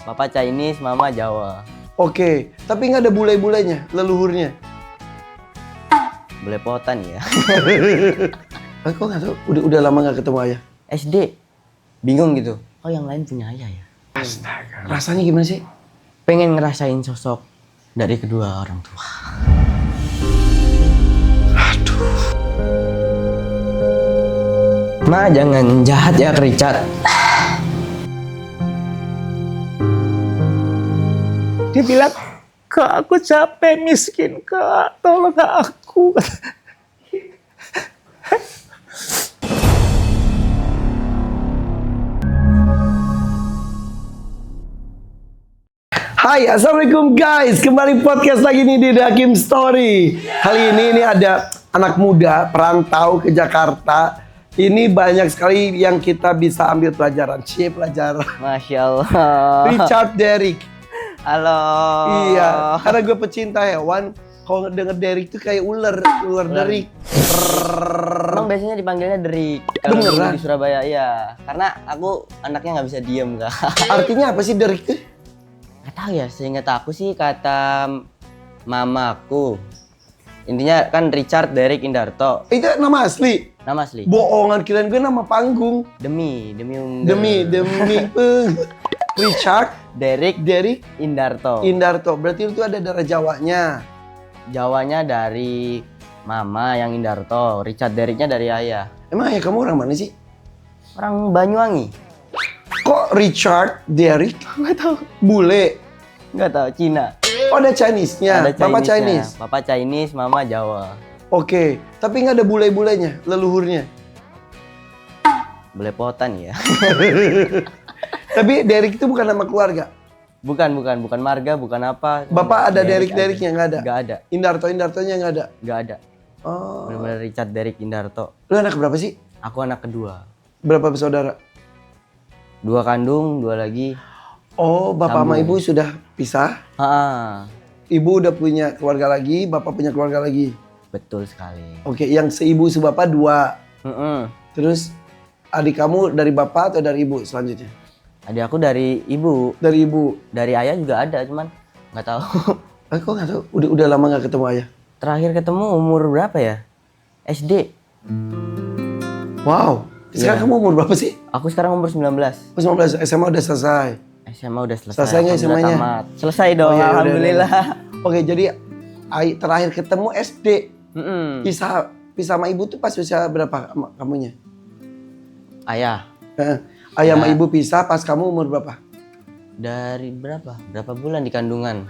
Papa Chinese, mama Jawa. Oke, tapi nggak ada bule-bulenya, leluhurnya. Belepotan ya. Kok nggak tahu? Udah lama nggak ketemu ayah. SD. Bingung gitu. Oh yang lain punya ayah ya? Astaga. Rasanya gimana sih? Pengen ngerasain sosok dari kedua orang tua. Aduh. Ma jangan jahat ya ke Richard. Dia bilang, Kak aku capek miskin Kak, tolong aku. Hai, assalamualaikum guys. Kembali podcast lagi nih di The Hakim Story. Kali ini ada anak muda perantau ke Jakarta. Ini banyak sekali yang kita bisa ambil pelajaran. Pelajaran. Masya Allah. Richard Derrick. Halo. Iya, karena gue pecinta hewan. Kalau denger Derrick tuh kayak ular Derrick. Emang biasanya dipanggilnya Derrick. Kalau Beneran? di Surabaya iya. Karena aku anaknya nggak bisa diem kak. Artinya apa sih Derrick tuh? Nggak tahu ya. Seingat aku sih kata mamaku. Intinya kan Richard Derrick Indarto. Itu nama asli. Nama asli. Bohongan, kirain gue nama panggung. Demi unggal. Demi Richard Derrick Derrick Indarto. Indarto. Berarti itu ada darah Jawanya. Jawanya dari mama yang Indarto. Richard Derricknya dari ayah. Emang ayah kamu orang mana sih? Orang Banyuwangi. Kok Richard Derrick? Nggak tahu. Bule. Nggak tahu. Cina. Oh, ada Chinese-nya. Ada Papa Chinese-nya. Chinese. Papa Chinese, mama Jawa. Oke, tapi nggak ada bule-bulenya, leluhurnya. Belepotan ya. Tapi Derrick itu bukan nama keluarga. Bukan marga, bukan apa. Bapak ada Derrick Derrick-Derricknya nggak ada? Nggak ada. Indarto-Indartonya nggak ada? Nggak ada. Oh. Benar-benar Richard Derrick Indarto. Lu anak berapa sih? Aku anak kedua. Berapa bersaudara? 2 kandung, 2 lagi. Oh, bapak sama Sambung. ibu sudah pisah. Ibu udah punya keluarga lagi, bapak punya keluarga lagi. Betul sekali. Oke, yang seibu sebapak 2. Mm-mm. Terus adik kamu dari bapak atau dari ibu selanjutnya? Adik aku dari ibu. Dari ibu. Dari ayah juga ada, cuman nggak tahu. Kok nggak tahu? Udah lama nggak ketemu ayah. Terakhir ketemu umur berapa ya? SD. Wow. Sekarang Iya. kamu umur berapa sih? Aku sekarang umur 19. 19, SMA udah selesai. SMA udah selesai. Selesai nggak Alhamdulillah SMA-nya? tamat. Selesai dong, Oh, iya, udah, alhamdulillah. Oke, jadi terakhir ketemu SD. Mm-mm. Pisah sama ibu tuh pas usia berapa kamunya? Ayah. Ayah sama Ya. ibu pisah pas kamu umur berapa? Dari berapa? Berapa bulan di kandungan?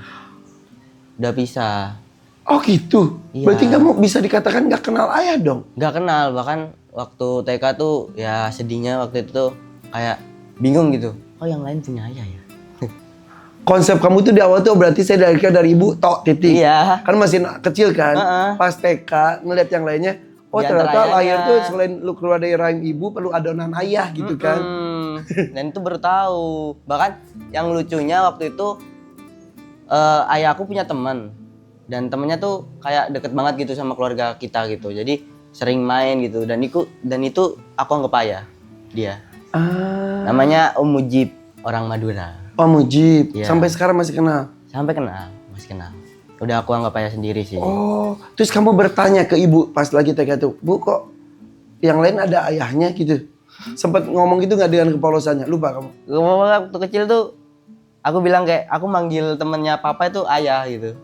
Udah pisah. Oh gitu? Iya. Berarti kamu bisa dikatakan nggak kenal ayah dong? Nggak kenal, bahkan waktu TK tuh ya sedihnya waktu itu tuh kayak bingung gitu. Oh yang lain punya ayah ya? Konsep kamu tuh di awal tuh berarti saya dari ibu tok titik. Iya. Kan masih kecil kan? Pas TK ngeliat yang lainnya, oh Di antara ternyata lahir ayahnya. tuh selain lu keluar dari rahim ibu perlu adonan ayah gitu kan? Dan itu baru tahu. Bahkan yang lucunya waktu itu ayah aku punya teman dan temennya tuh kayak deket banget gitu sama keluarga kita gitu. Jadi sering main gitu dan itu aku anggap ayah dia. Namanya Om Mujib, orang Madura. Oh Mujib, Iya. sampai sekarang masih kenal? Sampai kenal, masih kenal. Udah aku anggap ayah sendiri sih. Oh, terus kamu bertanya ke ibu pas lagi TK tuh, Bu kok yang lain ada ayahnya gitu? Sempet ngomong gitu nggak dengan kepolosannya? Lupa kamu? Waktu kecil tuh aku bilang kayak aku manggil temennya papa itu ayah gitu.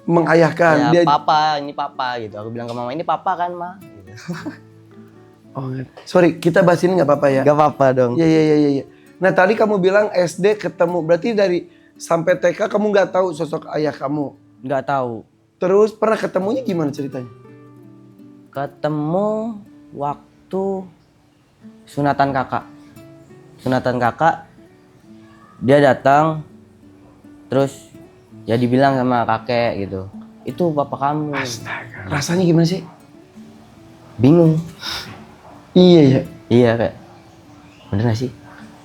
Mengayahkan Ya, dia. papa, ini papa gitu. Aku bilang ke mama, ini papa kan, Ma? Gitu. Oh, sorry, kita bahas ini nggak apa-apa ya? Gak apa-apa dong. Iya. Nah tadi kamu bilang SD ketemu, berarti dari sampai TK kamu nggak tahu sosok ayah kamu. Nggak tahu. Terus pernah ketemunya gimana ceritanya? Ketemu waktu sunatan kakak. Sunatan kakak, dia datang, terus ya dibilang sama kakek gitu. Itu papa kamu. Astaga. Rasanya gimana sih? Bingung. Iya ya. Iya kayak, bener gak sih?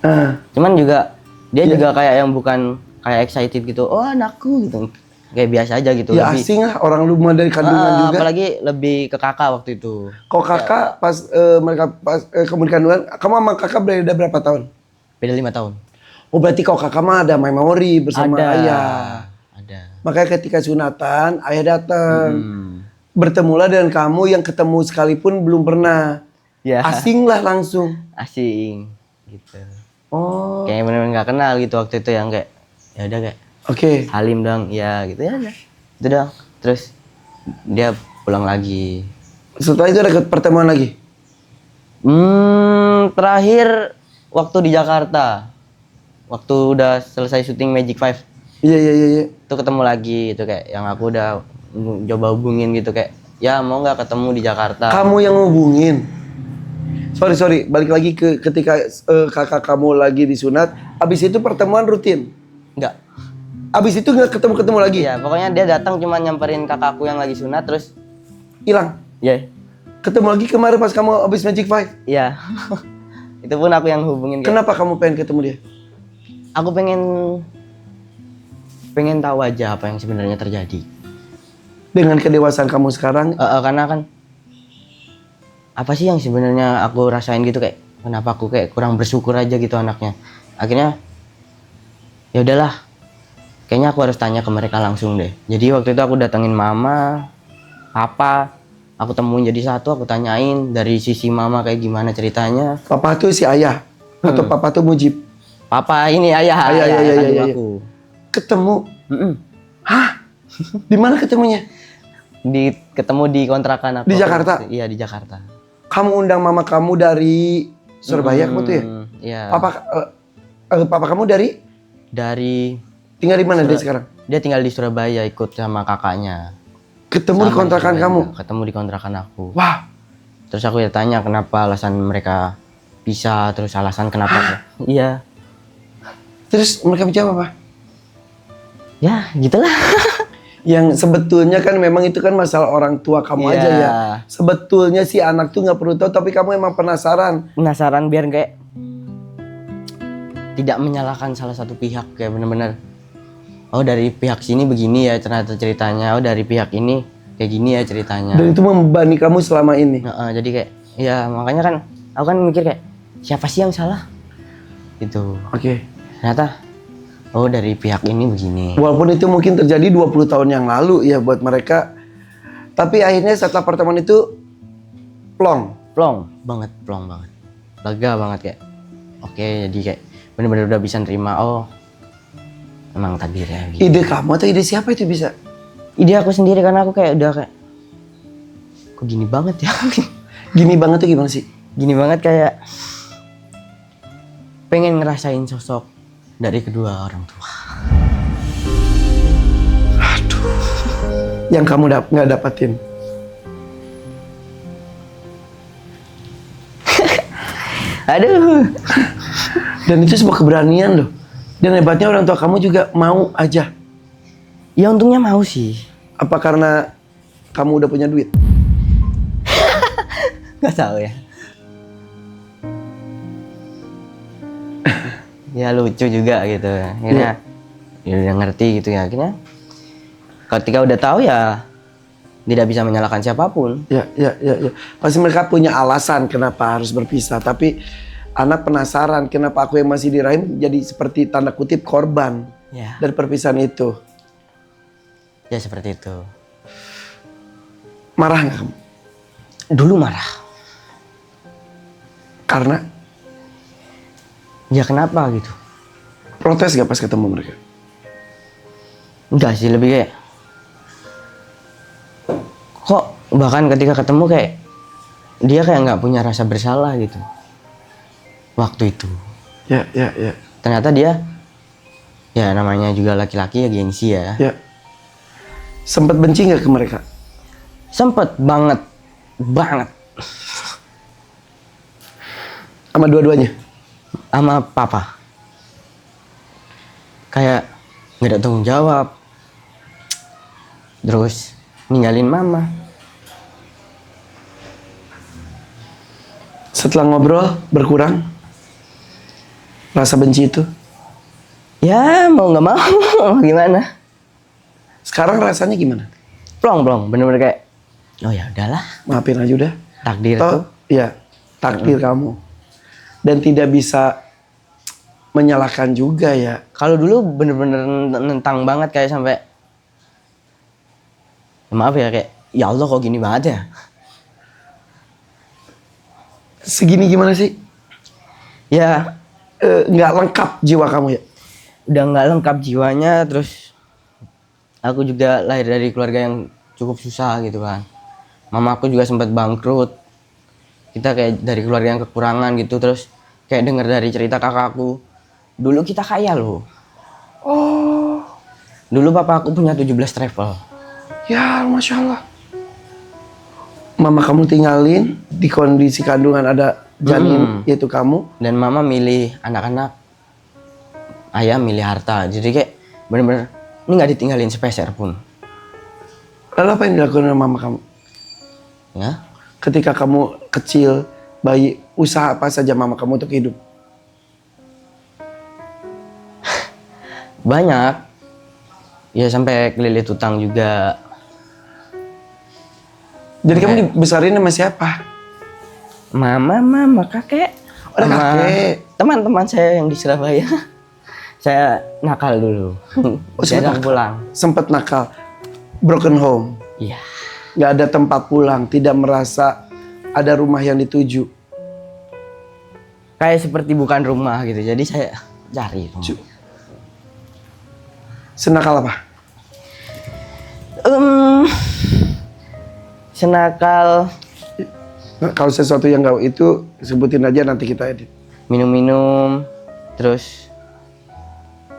Ah, Cuman juga dia Iya. juga kayak yang bukan kayak excited gitu. Oh anakku gitu. Kayak biasa aja gitu. ya asing lah orang rumah dari kandungan juga. Apalagi lebih ke kakak waktu itu. Kok kakak pas mereka pas kamu di kandungan, kamu sama kakak beda berapa tahun? Beda 5 tahun. Oh berarti kau kakak mah ada memori bersama Ada. ayah. Ada. Makanya ketika sunatan ayah datang. Hmm. Bertemulah dengan kamu yang ketemu sekalipun belum pernah. Ya. Asing lah langsung. Asing gitu. Oh. Kayak bener-bener nggak kenal gitu waktu itu, yang kayak ya udah kayak Oke. Halim dong, ya gitu ya udah. Itu dong. Terus dia pulang lagi. Setelah itu ada pertemuan lagi. Terakhir waktu di Jakarta. Waktu udah selesai syuting Magic 5. Iya iya iya. Iya. Itu ketemu lagi, itu kayak yang aku udah coba hubungin gitu kayak, ya mau nggak ketemu di Jakarta. Kamu yang ngubungin. Sorry, balik lagi ke ketika kakak kamu lagi disunat. Abis itu pertemuan rutin. Nggak. Abis itu nggak ketemu lagi. Iya, pokoknya dia datang cuma nyamperin kakakku yang lagi sunat terus Hilang. ya. Ketemu lagi kemarin pas kamu abis Magic 5. Iya. Itu pun aku yang hubungin kayak, Kenapa kamu pengen ketemu dia? aku pengen tahu aja apa yang sebenarnya terjadi. Dengan kedewasaan kamu sekarang, Karena kan apa sih yang sebenarnya aku rasain gitu, kayak kenapa aku kayak kurang bersyukur aja gitu anaknya. Akhirnya ya udahlah, kayaknya aku harus tanya ke mereka langsung deh. Jadi waktu itu aku datengin mama, papa, aku temuin jadi satu, aku tanyain dari sisi mama kayak gimana ceritanya. papa tuh si ayah atau papa tuh Mujib. Papa ini ayah, Ayah, iya, iya, kandung iya. aku. Ketemu. Mm-mm. Hah? Di mana ketemunya? Ketemu di kontrakan aku. Di Jakarta? Iya, di Jakarta. Kamu undang mama kamu dari Surabaya kamu tuh ya? Iya. Papa kamu dari tinggal di mana dia sekarang? Dia tinggal di Surabaya ikut sama kakaknya. Ketemu di Sama kontrakan Surabaya. kamu? Ketemu di kontrakan aku. Wah, Terus aku ya tanya kenapa alasan mereka pisah, terus alasan kenapa. Iya. terus mereka jawab apa? Ya, gitulah. Yang sebetulnya kan memang itu kan masalah orang tua kamu Iya. aja ya. Sebetulnya si anak tuh nggak perlu tahu, tapi kamu emang penasaran. Penasaran biar kayak tidak menyalahkan salah satu pihak, kayak bener-bener oh dari pihak sini begini ya ternyata ceritanya, oh dari pihak ini kayak gini ya ceritanya. Dan itu membebani kamu selama ini. Jadi kayak ya makanya kan aku kan mikir kayak siapa sih yang salah gitu. Oke. Ternyata oh dari pihak ini begini. Walaupun itu mungkin terjadi 20 tahun yang lalu ya buat mereka. Tapi akhirnya setelah pertemuan itu plong. Plong banget. Lega banget kayak oke, jadi kayak bener-bener udah bisa nerima, oh emang takdir ya gitu. Ide kamu atau ide siapa itu bisa? Ide aku sendiri, karena aku kayak udah kayak kok gini banget ya. Gini banget tuh gimana sih? Gini banget kayak pengen ngerasain sosok dari kedua orang tua. Yang kamu nggak dapatin. Aduh. Dan itu sebuah keberanian loh. Dan hebatnya orang tua kamu juga mau aja. Ya untungnya mau sih. Apa karena kamu udah punya duit? Gak tahu ya. Ya lucu juga gitu. Akhirnya ya udah ngerti gitu ya. Akhirnya ketika udah tahu ya tidak bisa menyalahkan siapapun. Ya. Pasti mereka punya alasan kenapa harus berpisah. Tapi anak penasaran kenapa aku yang masih di rahim jadi seperti tanda kutip korban Ya. dari perpisahan itu. Ya seperti itu. Marah nggak kamu? Dulu marah. Karena Ya kenapa gitu? protes gak pas ketemu mereka? Enggak sih, lebih kayak kok bahkan ketika ketemu kayak dia kayak nggak punya rasa bersalah gitu waktu itu. Ya. Ternyata dia ya namanya juga laki-laki ya gengsi ya. Ya. Sempat benci nggak ke mereka? Sempet banget. Sama dua-duanya? Sama papa. Kayak nggak ada tanggung jawab. Terus ninggalin mama. Setelah ngobrol berkurang rasa benci itu? Ya mau nggak mau gimana? Sekarang rasanya gimana? Plong, bener-bener kayak oh ya udahlah, Maafin aja udah. takdir Toh, tuh. ya takdir kamu. Dan tidak bisa menyalahkan juga ya. Kalau dulu bener-bener nentang banget kayak sampai maaf ya kayak ya Allah kok gini banget ya. Segini gimana sih? Ya Nggak lengkap jiwa kamu ya? udah nggak lengkap jiwanya, terus aku juga lahir dari keluarga yang cukup susah gitu kan. Mama aku juga sempat bangkrut. Kita kayak dari keluarga yang kekurangan gitu, terus kayak dengar dari cerita kakakku. Dulu kita kaya loh. Oh, Dulu papa aku punya 17 travel. ya Masya Allah. Mama kamu tinggalin di kondisi kandungan ada janin, yaitu kamu. Dan mama milih anak-anak, ayah milih harta. Jadi kayak bener-bener ini nggak ditinggalin sepeser pun. Lalu apa yang dilakukan oleh mama kamu? Ya, Ketika kamu kecil, bayi, usaha apa saja mama kamu untuk hidup? banyak. Ya sampai kelilit utang juga. Jadi kamu dibesarin sama siapa? Mama, kakek. Ada sama kakek. Teman-teman saya yang di Surabaya. Saya nakal dulu. Saya sempat pulang. Sempat nakal, broken home, Iya. nggak ada tempat pulang, tidak merasa ada rumah yang dituju. Kayak seperti bukan rumah gitu. Jadi saya cari rumah. Senakal apa? Senakal Nah, kalau sesuatu yang nggak itu sebutin aja nanti kita edit. minum-minum, terus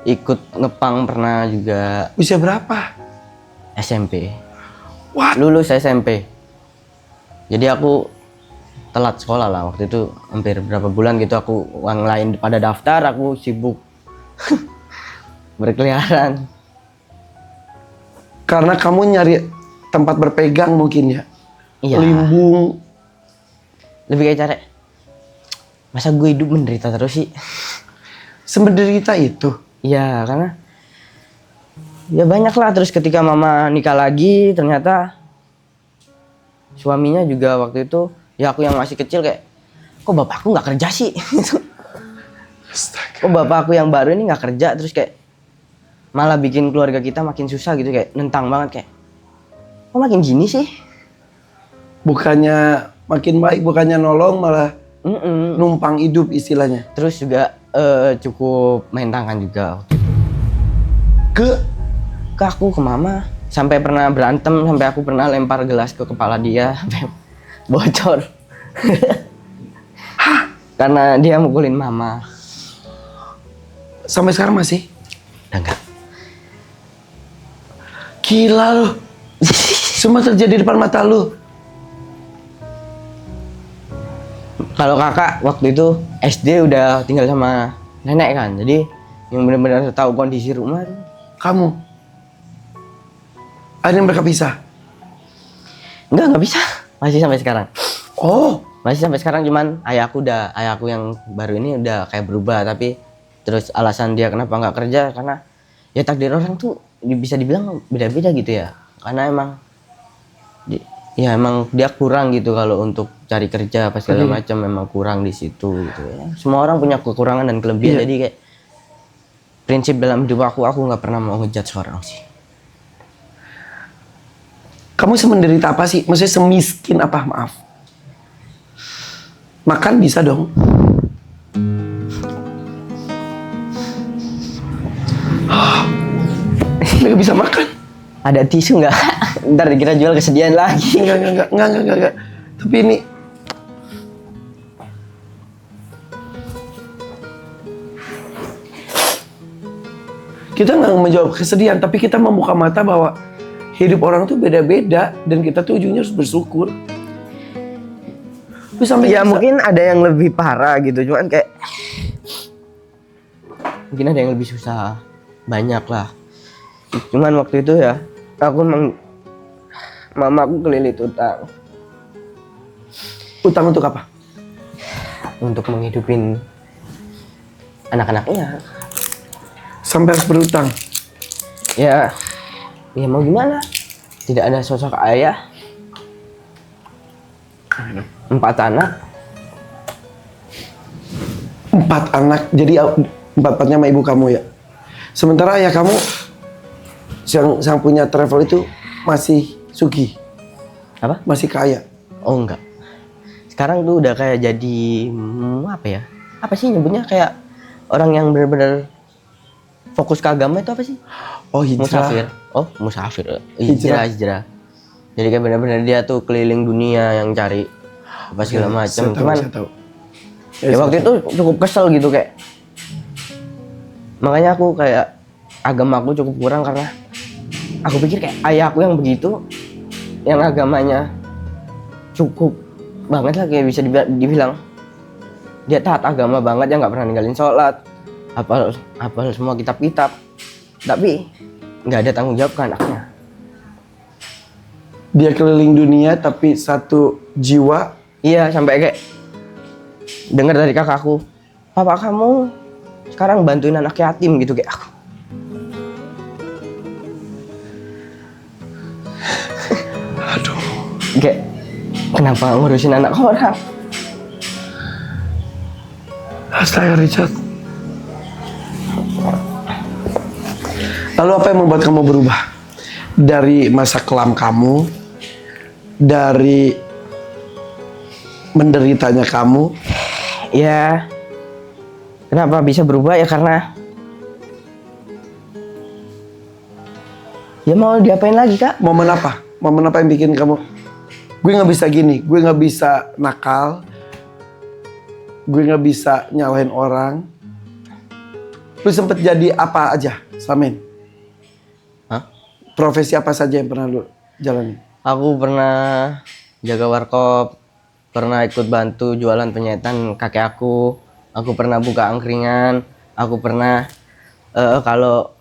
ikut ngepang pernah juga. Usia berapa? SMP. What? Lulus SMP. Jadi aku telat sekolah lah waktu itu, hampir berapa bulan gitu. Aku uang lain pada daftar, aku sibuk berkeliaran. Karena kamu nyari tempat berpegang mungkin ya. Iya. Limbung. Lebih kayak cara, masa gue hidup menderita terus sih? Semenderita itu. Iya, karena ya banyak lah. Terus ketika mama nikah lagi, ternyata suaminya juga waktu itu, ya aku yang masih kecil kayak, kok bapakku nggak kerja sih? Astaga. Kok bapak aku yang baru ini nggak kerja, terus kayak malah bikin keluarga kita makin susah gitu, kayak nentang banget kayak, kok makin gini sih? Bukannya makin baik, bukannya nolong, malah numpang hidup istilahnya. Terus juga cukup main tangan juga waktu itu. Ke aku, ke mama, sampai pernah berantem, sampai aku pernah lempar gelas ke kepala dia sampai bocor. Karena dia mukulin mama. Sampai sekarang masih? Udah enggak. Gila loh. Semua terjadi depan mata lu. Kalau kakak waktu itu SD udah tinggal sama nenek kan, jadi yang benar-benar tahu kondisi rumah tuh. Kamu? Ada yang mereka pisah? Nggak bisa, masih sampai sekarang. Oh, Masih sampai sekarang, cuman ayahku yang baru ini udah kayak berubah. Tapi terus alasan dia kenapa nggak kerja, karena ya takdir orang tuh bisa dibilang beda-beda gitu ya. Karena emang emang dia kurang gitu kalau untuk cari kerja apa segala macam, memang kurang di situ gitu ya. Semua orang punya kekurangan dan kelebihan. Iya. Jadi kayak prinsip dalam hidup aku nggak pernah mau ngejudge orang sih. kamu semenderita apa sih? Maksudnya semiskin apa? Maaf. Makan bisa dong. Nggak bisa makan. Ada tisu nggak? Ntar dikira jual kesedihan lagi. Enggak. Tapi ini kita nggak menjawab kesedihan, tapi kita membuka mata bahwa hidup orang tuh beda-beda dan kita tuh ujungnya harus bersyukur. Tapi sampai Ya bisa- mungkin ada yang lebih parah gitu, cuman kayak mungkin ada yang lebih susah, banyak lah. Cuman waktu itu ya aku mama aku kelilit utang utang untuk apa? untuk menghidupin anak-anaknya. Sampai harus berutang. Ya mau gimana? Tidak ada sosok ayah. 4 anak. 4 anak. Jadi Empat-empatnya sama ibu kamu ya. Sementara ayah kamu yang punya travel itu masih sugih, Apa? masih kaya. Oh enggak. Sekarang tuh udah kayak jadi apa ya? Apa sih nyebutnya, kayak orang yang benar-benar fokus ke agama itu apa sih? Oh, hijrah. Musafir. Oh, musafir. Hijrah. Hijrah. Jadi kayak benar-benar dia tuh keliling dunia yang cari apa segala macam. Cuman saya tahu. ya waktu itu cukup kesel gitu kayak. Makanya aku kayak agama aku cukup kurang karena aku pikir kayak ayah aku yang begitu, yang agamanya cukup banget lah, kayak bisa dibilang dia taat agama banget, ya nggak pernah ninggalin sholat, hafal semua kitab-kitab, tapi nggak ada tanggung jawab ke anaknya. Dia keliling dunia tapi satu jiwa. Iya, sampai kayak dengar dari kakakku, papa kamu sekarang bantuin anak yatim gitu, kayak aku. Aduh. Kayak kenapa ngurusin anak orang? Astaga Richard. Lalu apa yang membuat kamu berubah? Dari masa kelam kamu, dari menderitanya kamu. Ya, kenapa bisa berubah ya karena ya mau diapain lagi, Kak? Momen apa? Momen apa yang bikin kamu, gue nggak bisa gini, gue nggak bisa nakal, gue nggak bisa nyalahin orang. Lu sempet jadi apa aja, Samin? Hah? Profesi apa saja yang pernah lu jalani? Aku pernah jaga warkop, pernah ikut bantu jualan penyakitan kakek aku pernah buka angkringan, aku pernah kalau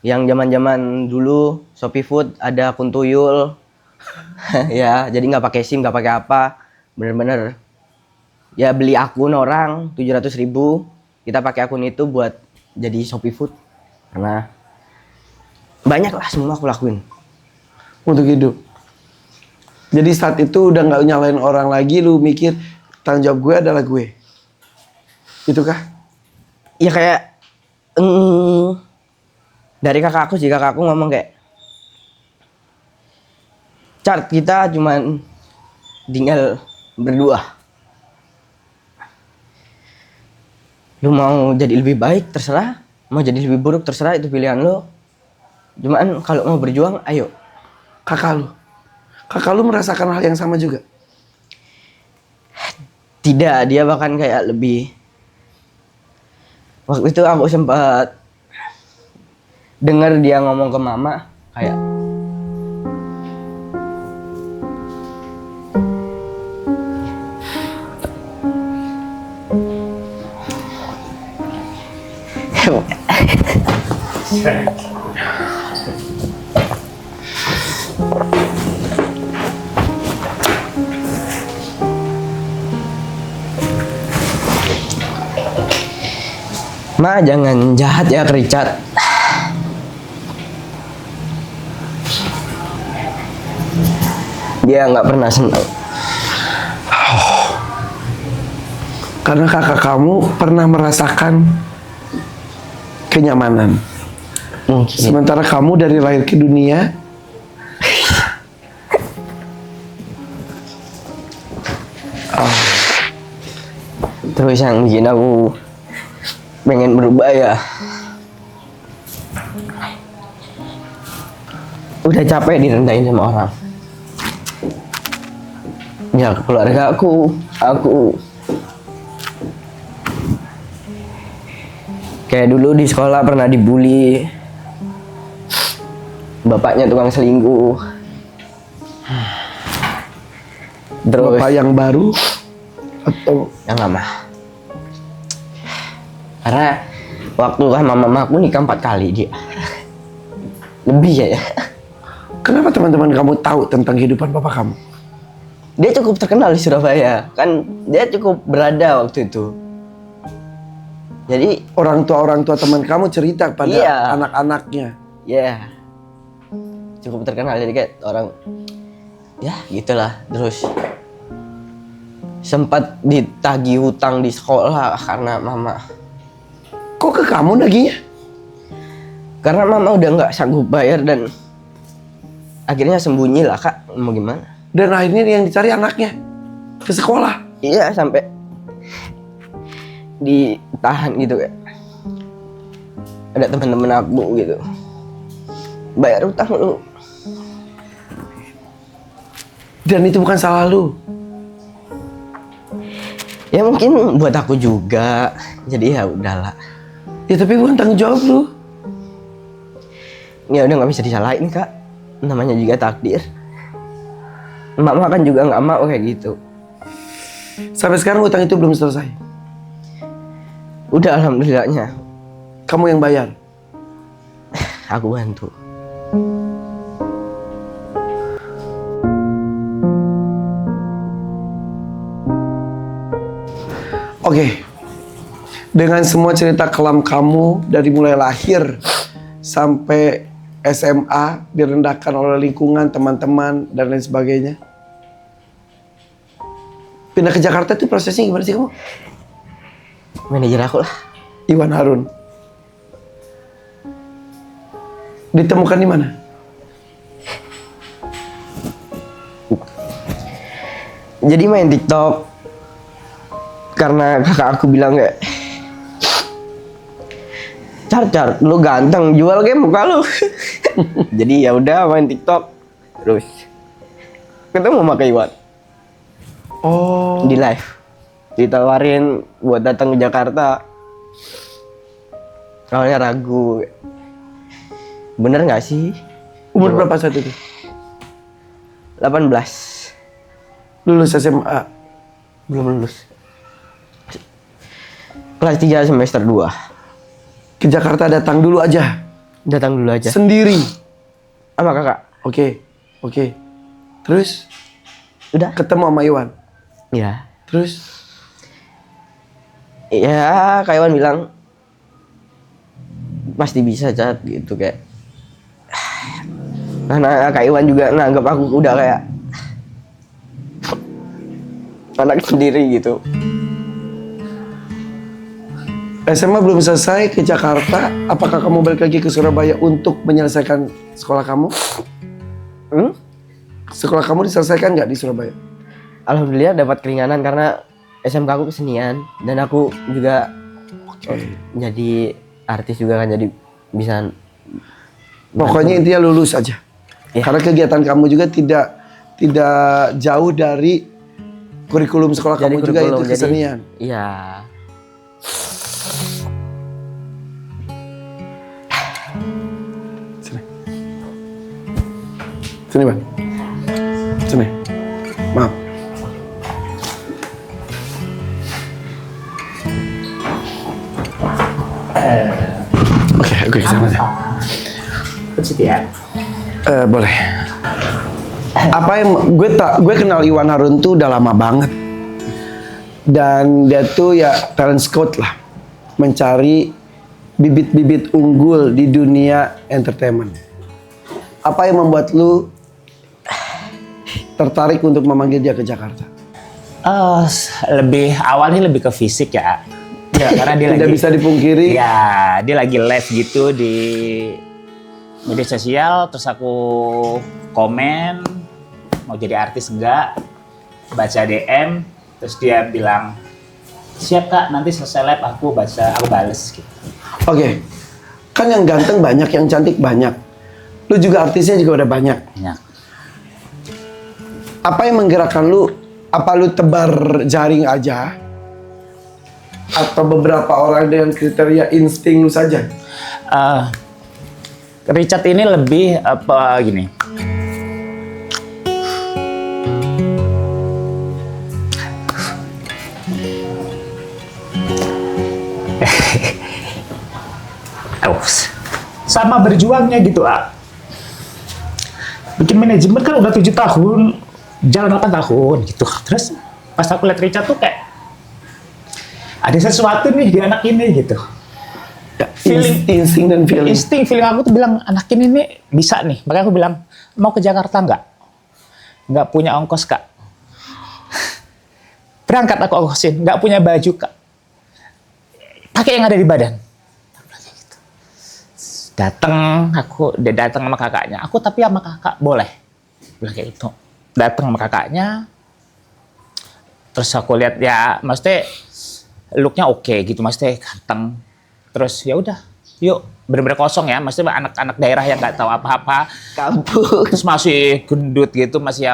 yang zaman-zaman dulu Shopee Food ada akun tuyul. Ya, jadi nggak pakai SIM, nggak pakai apa, bener-bener ya beli akun orang 700.000, kita pakai akun itu buat jadi Shopee Food, karena banyak lah, semua aku lakuin Untuk hidup. Jadi saat itu udah nggak nyalain orang lagi, lu mikir tanggung jawab gue adalah gue. Itu kah? ya kayak dari kakakku sih, kakakku ngomong kayak, Chart, kita cuman tinggal berdua. Lu mau jadi lebih baik terserah, mau jadi lebih buruk terserah, itu pilihan lu. Cuman kalau mau berjuang, ayo. Kakak lu merasakan hal yang sama juga? Tidak, dia bahkan kayak lebih. Waktu itu aku sempat dengar dia ngomong ke mama kayak, Ma, jangan jahat ya ke Richard. Dia nggak pernah senang. Karena kakak kamu pernah merasakan kenyamanan. Mungkin. Sementara kamu dari lahir ke dunia Terus yang bikin aku pengen berubah ya, udah capek direndahin sama orang. Ya keluarga aku kayak dulu di sekolah pernah dibully, bapaknya tukang selingkuh. Terus bapak yang baru atau yang lama, karena waktu sama mamaku nikah 4 kali dia. Lebih ya. kenapa teman-teman kamu tahu tentang kehidupan bapak kamu? Dia cukup terkenal di Surabaya, kan dia cukup berada waktu itu. Jadi Orang tua teman kamu cerita pada Iya. anak-anaknya. ya cukup terkenal, jadi kayak orang ya gitulah. Terus sempat ditagih hutang di sekolah karena mama. Kok ke kamu nagihnya? Karena mama udah nggak sanggup bayar dan akhirnya sembunyi lah kak, mau gimana? Dan akhirnya yang dicari anaknya ke sekolah. Iya sampai ditahan gitu kayak. Ada teman-teman aku gitu. Bayar utang lu. Dan itu bukan salah lu. Ya mungkin buat aku juga. Jadi ya udahlah. Ya tapi bukan tanggung jawab lu. Ya udah nggak bisa disalahin kak. Namanya juga takdir. Mama kan juga nggak mau kayak gitu. Sampai sekarang utang itu belum selesai. Udah alhamdulillahnya. Kamu yang bayar. Aku bantu. Oke. Dengan semua cerita kelam kamu dari mulai lahir sampai SMA direndahkan oleh lingkungan, teman-teman dan lain sebagainya. Pindah ke Jakarta itu prosesnya gimana sih kamu? Manajer aku lah. Iwan Harun. Ditemukan di mana? Jadi main TikTok karena kakak aku bilang kayak Car, lu ganteng, jual game muka lu. Jadi ya udah main TikTok terus ketemu sama Kak Iwan Oh. di live, ditawarin buat datang ke Jakarta. Awalnya ragu, bener nggak sih? Umur berapa saat itu? 18, Lulus SMA. belum lulus. Kelas 3 semester 2. Ke Jakarta datang dulu aja. Datang dulu aja. Sendiri. Sama kakak. Oke. Terus Udah. ketemu sama Iwan. Ya. Terus Ya, Kak Iwan bilang pasti bisa Cat gitu kayak. Karena Kak Iwan juga nganggap aku udah kayak anak sendiri gitu. SMA belum selesai ke Jakarta. Apakah kamu balik lagi ke Surabaya untuk menyelesaikan sekolah kamu? Sekolah kamu diselesaikan nggak di Surabaya? Alhamdulillah dapat keringanan karena SMK aku kesenian dan aku juga jadi artis juga kan, jadi bisa. Pokoknya intinya lulus aja. Ya. Karena kegiatan kamu juga tidak jauh dari kurikulum sekolah kamu juga, itu kesenian. Iya. Sini Bang. Sini. Maaf. Oke, sama aja. Positif ya. Boleh. Apa yang gue kenal Iwan Harun tuh udah lama banget. Dan dia tuh ya talent scout lah. Mencari bibit-bibit unggul di dunia entertainment. Apa yang membuat lu tertarik untuk memanggil dia ke Jakarta? Awalnya lebih ke fisik ya. Ya, karena dia Tidak lagi, bisa dipungkiri. ya, dia lagi live gitu di media sosial, terus aku komen mau jadi artis enggak, baca DM, terus dia bilang siap Kak, nanti selesai live aku bales gitu. Oke. Kan yang ganteng banyak, yang cantik banyak. Lu juga artisnya juga udah banyak. Ya. Apa yang menggerakkan lu? Apa lu tebar jaring aja? Atau beberapa orang dengan kriteria insting lu saja? Richard ini lebih apa gini. Sama berjuangnya gitu, bikin manajemen kan udah 7 tahun, jalan 8 tahun gitu. Terus pas aku lihat Richard tuh kayak ada sesuatu nih di anak ini gitu. Insting dan feeling. Feeling aku tuh bilang anak ini nih bisa nih. Makanya aku bilang mau ke Jakarta nggak? Nggak punya ongkos Kak. Berangkat aku ongkosin. Nggak punya baju Kak. Pakai yang ada di badan. dia datang sama kakaknya. Aku tapi sama kakak boleh. Bilang kayak gitu. Datang sama kakaknya. Terus aku lihat ya, maksudnya look-nya oke gitu, maksudnya ganteng. Terus ya udah, yuk bener-bener kosong ya, maksudnya anak-anak daerah yang nggak tahu apa-apa. Kampung. Terus masih gendut gitu, masih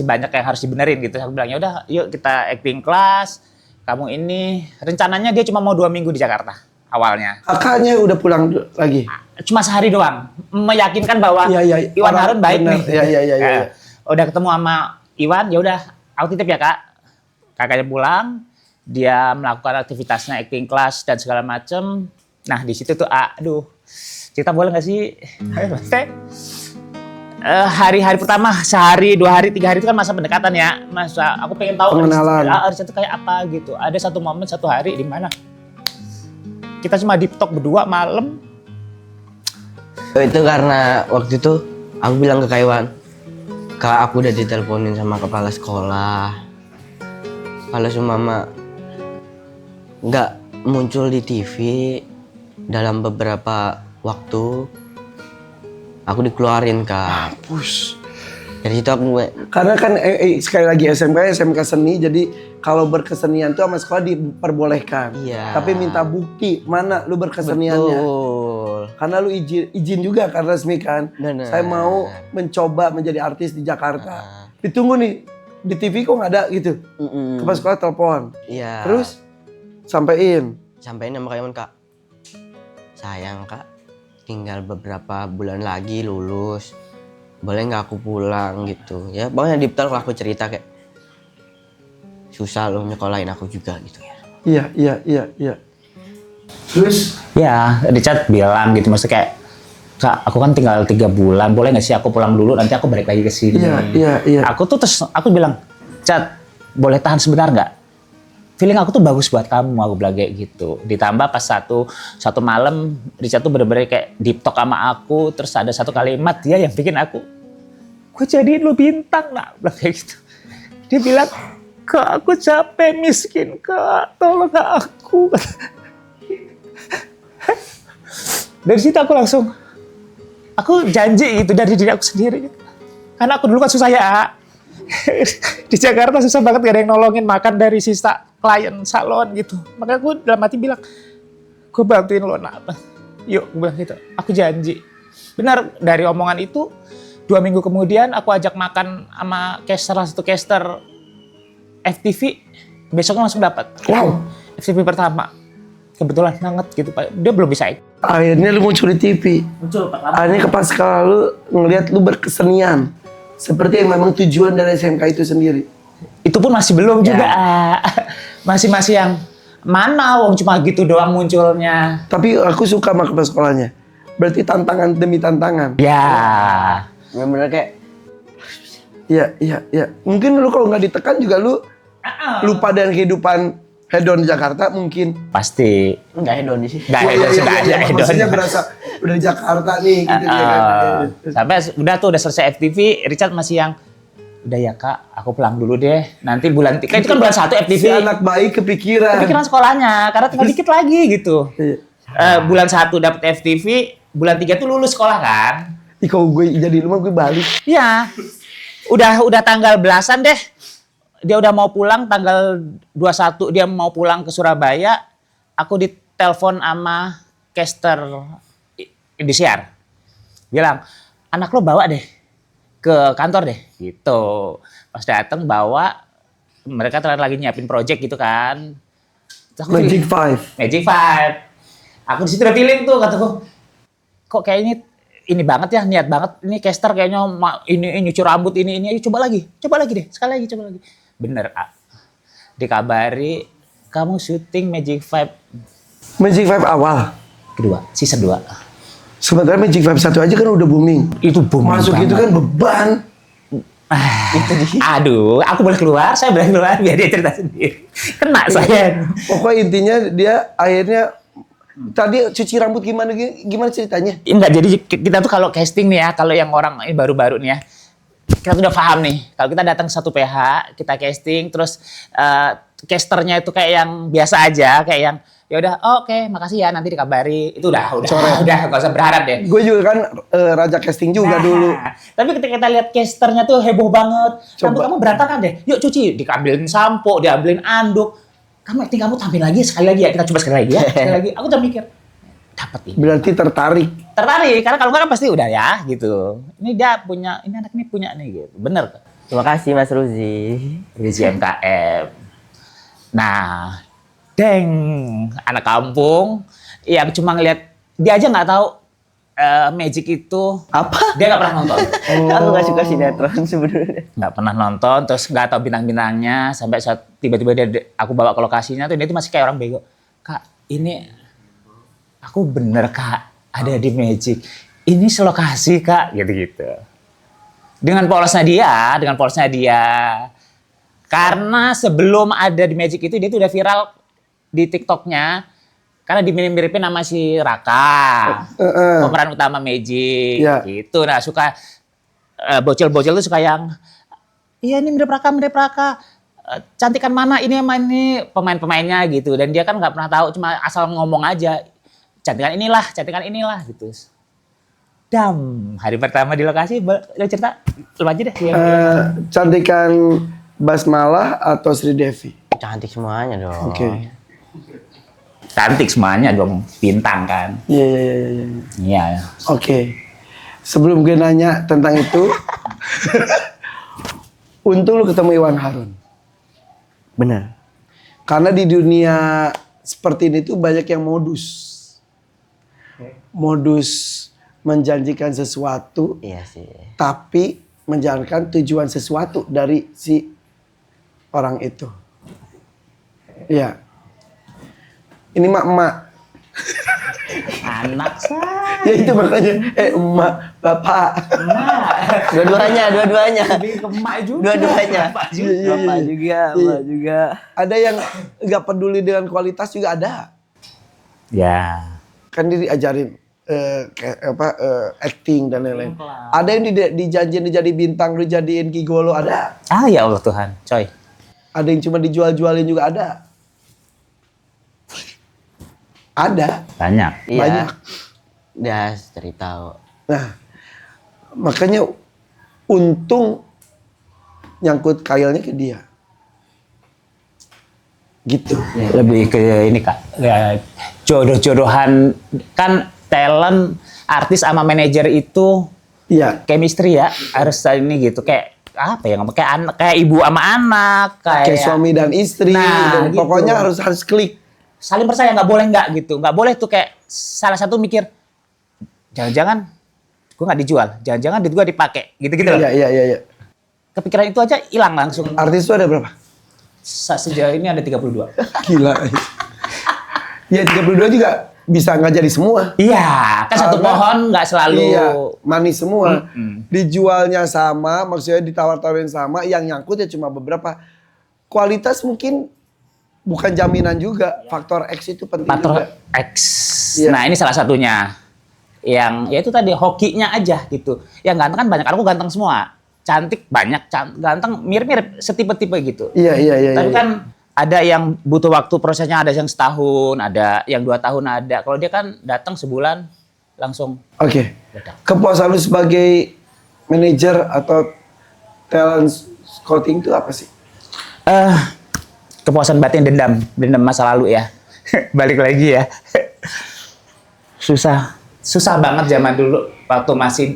banyak yang harus dibenerin gitu. Aku bilang ya udah, yuk kita acting class. Kamu ini rencananya dia cuma mau 2 minggu di Jakarta awalnya. Kakaknya udah pulang lagi. Cuma sehari doang, meyakinkan bahwa Iya. Iwan Harun baik Benar. nih. Iya. Udah ketemu sama Iwan, ya udah, aku titip ya kak. Kakaknya pulang, dia melakukan aktivitasnya acting class dan segala macem. Nah di situ tuh, aduh, cerita boleh nggak sih? Maksudnya, hari-hari pertama, sehari, 2 hari, 3 hari itu kan masa pendekatan ya. Masa aku pengen tahu Pengenalan. Arisa itu kayak apa gitu. Ada satu momen, satu hari di mana kita cuma deep talk berdua malam. Itu karena waktu itu aku bilang ke Kak Iwan, Kak, aku udah diteleponin sama kepala sekolah. Kalau Mama nggak muncul di TV dalam beberapa waktu, aku dikeluarin, Kak. Mampus. Dari situ aku Karena kan sekali lagi SMK seni, jadi kalau berkesenian tuh sama sekolah diperbolehkan. Iya. Tapi minta bukti mana lu berkeseniannya. betul. Karena lu izin juga kan resmi kan. Bener. Saya mau mencoba menjadi artis di Jakarta. Ditunggu nih di TV kok nggak ada gitu. Kepala sekolah telepon. Iya. Terus sampein. Sampein sama Kak Iwan, Kak. Sayang, Kak. Tinggal beberapa bulan lagi lulus. Boleh nggak aku pulang gitu. Ya pokoknya di talk aku cerita kayak susah lo nyekolahin aku juga gitu ya. Iya. Terus Ya, Richard bilang gitu, maksudnya kayak, Kak, aku kan tinggal 3 bulan, boleh nggak sih aku pulang dulu, nanti aku balik lagi ke sini. Iya. Aku tuh terus, aku bilang, Chat, boleh tahan sebentar nggak? Feeling aku tuh bagus buat kamu, aku bilang kayak gitu. Ditambah pas satu malam, Richard tuh bener-bener kayak deep talk sama aku, terus ada satu kalimat dia yang bikin aku, gue jadiin lu bintang, nak, bilang kayak gitu. Dia bilang, Kak, aku capek miskin, Kak, tolong aku. Dari situ aku langsung, aku janji gitu dari diri aku sendiri. Karena aku dulu kan susah ya. Di Jakarta susah banget, gak ada yang nolongin makan dari sisa klien salon gitu. Makanya aku dalam hati bilang, gue bantuin lo, nak. Yuk, gue bilang gitu. Aku janji. Benar, dari omongan itu, 2 minggu kemudian aku ajak makan sama salah satu caster FTV. Besoknya langsung dapat. Wow. FTV pertama. Kebetulan banget gitu, Pak. Dia belum bisa ikut. Akhirnya lu muncul di TV. Muncul pertama. Akhirnya ke pas sekolah lu ngelihat lu berkesenian. Seperti yang memang tujuan dari SMK itu sendiri. Itu pun masih belum juga. Masih yang mana wong cuma gitu doang munculnya. Tapi aku suka sama kepala sekolahnya. Berarti tantangan demi tantangan. Ya. Bener-bener kayak Iya. Mungkin lu kalau nggak ditekan juga lu lupa dengan kehidupan hedon di Jakarta mungkin. Pasti. nggak hedon sih. Nggak hedon, sudah ada hedon. Maksudnya berasa udah di Jakarta nih gitu ya kan. Sampai udah selesai FTV, Richard masih yang udah ya Kak, aku pulang dulu deh. Nanti bulan 3, itu kan bulan 1 FTV. Si anak baik kepikiran. Kepikiran sekolahnya, karena tinggal dikit lagi gitu. Iya. Bulan 1 dapat FTV, bulan 3 tuh lulus sekolah kan. Ih kalau gue jadi rumah gue balik. Iya. Udah tanggal belasan deh. Dia udah mau pulang tanggal 21, dia mau pulang ke Surabaya. Aku ditelepon sama caster Indosiar. Bilang, anak lo bawa deh ke kantor deh gitu. Pas datang bawa, mereka lagi nyiapin project gitu kan. Terus aku Magic feeling, 5. Magic 5. Aku di situ udah feeling tuh, kataku, kok kayaknya ini banget ya, niat banget. Ini caster kayaknya ini nyucur rambut ini. Ayo coba lagi deh, sekali lagi coba lagi. Bener, dikabari kamu syuting Magic 5 Magic 5 awal. kedua, season 2. Sebenarnya Magic 5 1 aja kan udah booming. Itu booming Masuk banget. itu kan beban. Aduh, aku boleh keluar, saya boleh keluar biar dia cerita sendiri. Kena saya. Pokoknya intinya dia akhirnya tadi cuci rambut gimana ceritanya? Enggak, jadi kita tuh kalau casting nih ya, kalau yang orang ini baru-baru nih ya, kita tuh udah paham nih. Kalau kita datang ke satu PH, kita casting, terus casternya itu kayak yang biasa aja, kayak yang ya udah oke, makasih ya nanti dikabari. Itu udah gak usah berharap deh. Gue juga kan raja casting juga dulu. Tapi ketika kita lihat casternya tuh heboh banget. Rambut Coba. kamu berantakan deh. Yuk cuci, diambilin sampo, diambilin anduk. Kamu acting kamu tampil lagi sekali lagi ya. Kita coba sekali lagi ya. Sekali lagi. Aku udah mikir dapat ini. Berarti tertarik. Tertarik karena kalau enggak kan pasti udah ya gitu. Ini dia punya, ini anak ini punya nih gitu. Bener. Terima kasih Mas Ruzi. Ruzi MKM. Nah, deng, anak kampung yang cuma ngeliat dia aja nggak tahu Magic itu Apa? dia nggak pernah nonton. Aku gak suka sinetron sebenarnya. Nggak pernah nonton, terus nggak tahu bintang-bintangnya sampai saat tiba-tiba aku bawa ke lokasinya tuh dia tuh masih kayak orang bego. Kak, ini aku bener Kak ada di Magic. Ini selokasi Kak, gitu-gitu. Dengan polosnya dia. Karena sebelum ada di Magic itu dia tuh udah viral di TikToknya. Karena dimirip-miripin sama si Raka. Pemeran utama Magic. Ya. Gitu. Nah suka bocil-bocil tuh suka yang iya ini mirip Raka. Cantikan mana ini sama ini pemain-pemainnya gitu. Dan dia kan nggak pernah tahu, cuma asal ngomong aja. Cantikan inilah gitu. Hari pertama di lokasi, lo cerita lu aja deh. Cantikan Basmalah atau Sri Devi? Cantik semuanya dong. Oke. Cantik semuanya dong, bintang kan. Iya. Iya. Oke. Sebelum gue nanya tentang itu, untung lu ketemu Iwan Harun. Bener. Karena di dunia seperti ini tuh banyak yang modus menjanjikan sesuatu, Iya sih. tapi menjalankan tujuan sesuatu dari si orang itu. Iya. Ini emak. Anak saya. Ya itu makanya, emak, bapak. Dua-duanya. Lebih ke emak juga. Dua-duanya. Bapak juga. Iya. Bapak juga, emak juga. Ada yang nggak peduli dengan kualitas juga ada. Ya. Kan dia diajarin acting dan lain-lain. Ada yang dijanjiin jadi bintang, dijadiin gigolo, ada. Ya Allah Tuhan, coy. Ada yang cuma dijual-jualin juga ada. Ada. Banyak. Iya. Banyak. Dia cerita kok. Nah, makanya untung nyangkut kailnya ke dia. Gitu. Lebih ke ini Kak. Ya, jodoh-jodohan kan talent artis sama manajer itu Iya. chemistry ya harus ini gitu kayak apa ya kayak anak kayak ibu sama anak Kayak suami dan istri. Nah, dan gitu. pokoknya harus klik. saling percaya nggak boleh nggak gitu nggak boleh tuh kayak salah satu mikir jangan-jangan gue nggak dijual jangan-jangan duit gue dipakai gitu-gitu loh. Iya. Kepikiran itu aja hilang langsung. Artis itu ada berapa? Sejauh ini ada 32. Gila. Ya 32 juga bisa nggak jadi semua. Iya, kan satu Karena- pohon nggak selalu. Iya, manis semua. Dijualnya sama, maksudnya ditawar-tawarin sama, yang nyangkut ya cuma beberapa. Kualitas mungkin bukan jaminan juga. Faktor X itu penting Faktor juga. X. Iya. Nah ini salah satunya. Yang ya itu tadi hokinya aja gitu. Yang ganteng kan banyak, aku ganteng semua. Cantik banyak, ganteng mirip-mirip setipe-tipe gitu. Iya. Tapi kan ada yang butuh waktu prosesnya, ada yang setahun, ada yang 2 tahun ada. Kalau dia kan datang sebulan langsung. Oke. Kepuasan lu sebagai manajer atau talent scouting itu apa sih? Kepuasan batin dendam masa lalu ya. Balik lagi ya. Susah banget zaman dulu waktu masih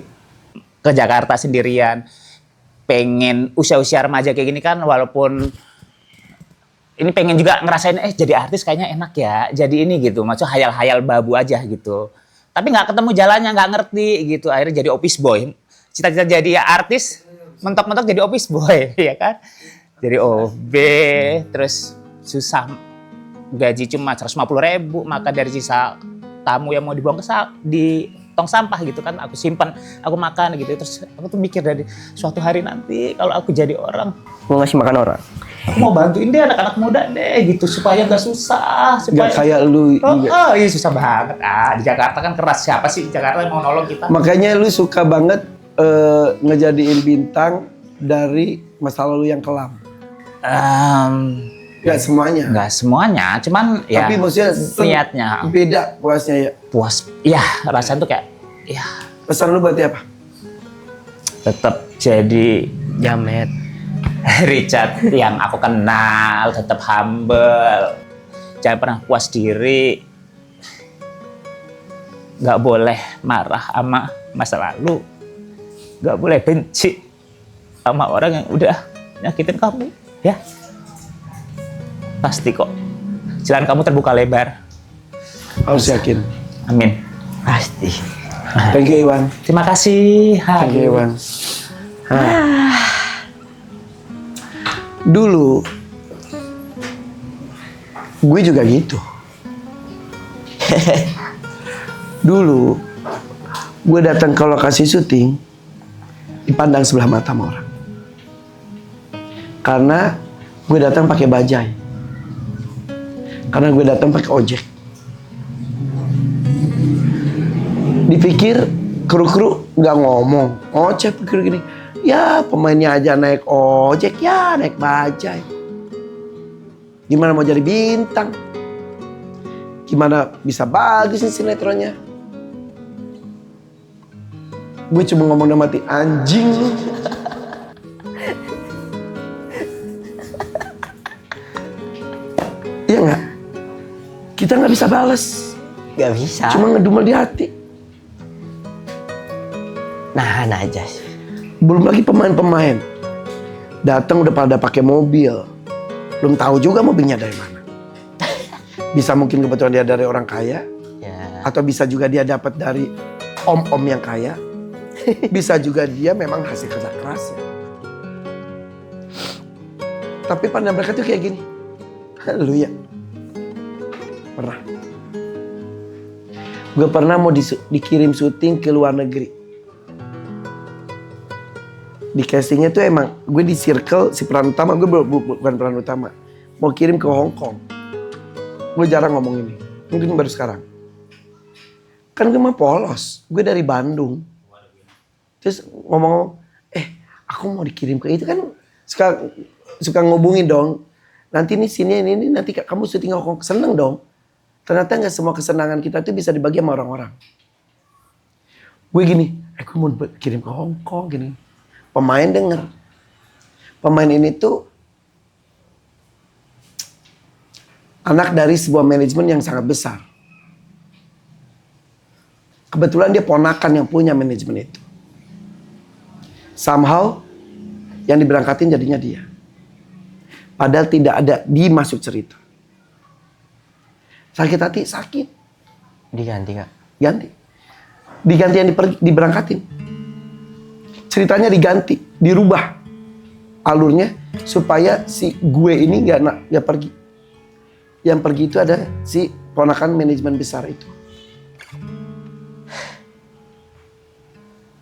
ke Jakarta sendirian. Pengen usia-usia remaja kayak gini kan walaupun ini pengen juga ngerasain jadi artis kayaknya enak ya. Jadi ini gitu, maksudnya hayal-hayal babu aja gitu. Tapi nggak ketemu jalannya, nggak ngerti gitu. Akhirnya jadi office boy. Cita-cita jadi artis, mentok-mentok jadi office boy, ya kan? Jadi OB, terus susah. Gaji cuma 150.000, maka dari sisa tamu yang mau dibuang di tong sampah gitu kan, aku simpan, aku makan gitu. Terus aku tuh mikir dari suatu hari nanti kalau aku jadi orang, Mau ngasih makan orang. aku mau bantuin deh anak-anak muda deh gitu supaya nggak susah, supaya Gak kayak lu juga. iya susah banget. Di Jakarta kan keras, siapa sih di Jakarta yang mau nolong kita? Makanya lu suka banget ngejadiin bintang dari masa lalu yang kelam. Nggak semuanya. Nggak semuanya, cuman ya Tapi maksudnya niatnya beda puasnya ya. puas. Ya rasanya tuh kayak ya Pesan lu berarti apa? tetap jadi Jamet. Richard yang aku kenal, tetap humble, jangan pernah puas diri, nggak boleh marah sama masa lalu, nggak boleh benci sama orang yang udah nyakitin kamu, ya pasti kok jalan kamu terbuka lebar. Harus yakin. Amin. Pasti. Thank you Iwan. Terima kasih. Thank you Iwan. Dulu gue juga gitu. Dulu gue datang ke lokasi syuting dipandang sebelah mata sama orang. Karena gue datang pakai bajai. Karena gue datang pakai ojek. Dipikir kru-kru nggak ngomong. Ojek pikir gini. Ya pemainnya aja naik ojek, ya naik bajai. Gimana mau jadi bintang? Gimana bisa bagus nih sinetronnya? Gue cuma ngomong dalam hati, anjing lu. Iya nggak? Kita nggak bisa balas, Gak bisa. cuma ngedumel di hati. Nahan aja sih. Belum lagi pemain-pemain datang udah pada pakai mobil, belum tahu juga mobilnya dari mana. Bisa mungkin kebetulan dia dari orang kaya, Ya. atau bisa juga dia dapat dari om-om yang kaya. Bisa juga dia memang hasil kerja kerasnya. Tapi pandang mereka tuh kayak gini. Lu ya pernah. Gue pernah mau dikirim syuting ke luar negeri. Di castingnya tuh emang gue di circle si peran utama, gue bukan peran utama, mau kirim ke Hong Kong. Gue jarang ngomong ini, mungkin baru sekarang. Kan gue mah polos, gue dari Bandung. Terus ngomong, aku mau dikirim ke itu kan suka ngubungin dong. Nanti nih sini ini nanti kamu syuting Hong Kong, seneng dong. Ternyata nggak semua kesenangan kita tuh bisa dibagi sama orang-orang. Gue gini, aku mau kirim ke Hong Kong gini. Pemain denger. Pemain ini tuh anak dari sebuah manajemen yang sangat besar. Kebetulan dia ponakan yang punya manajemen itu. Somehow yang diberangkatin jadinya dia. Padahal tidak ada dimasuk cerita. Sakit hati, sakit. Diganti Kak. Ganti. Diganti yang diberangkatin. Ceritanya diganti, dirubah alurnya supaya si gue ini nggak pergi. Yang pergi itu ada si ponakan manajemen besar itu.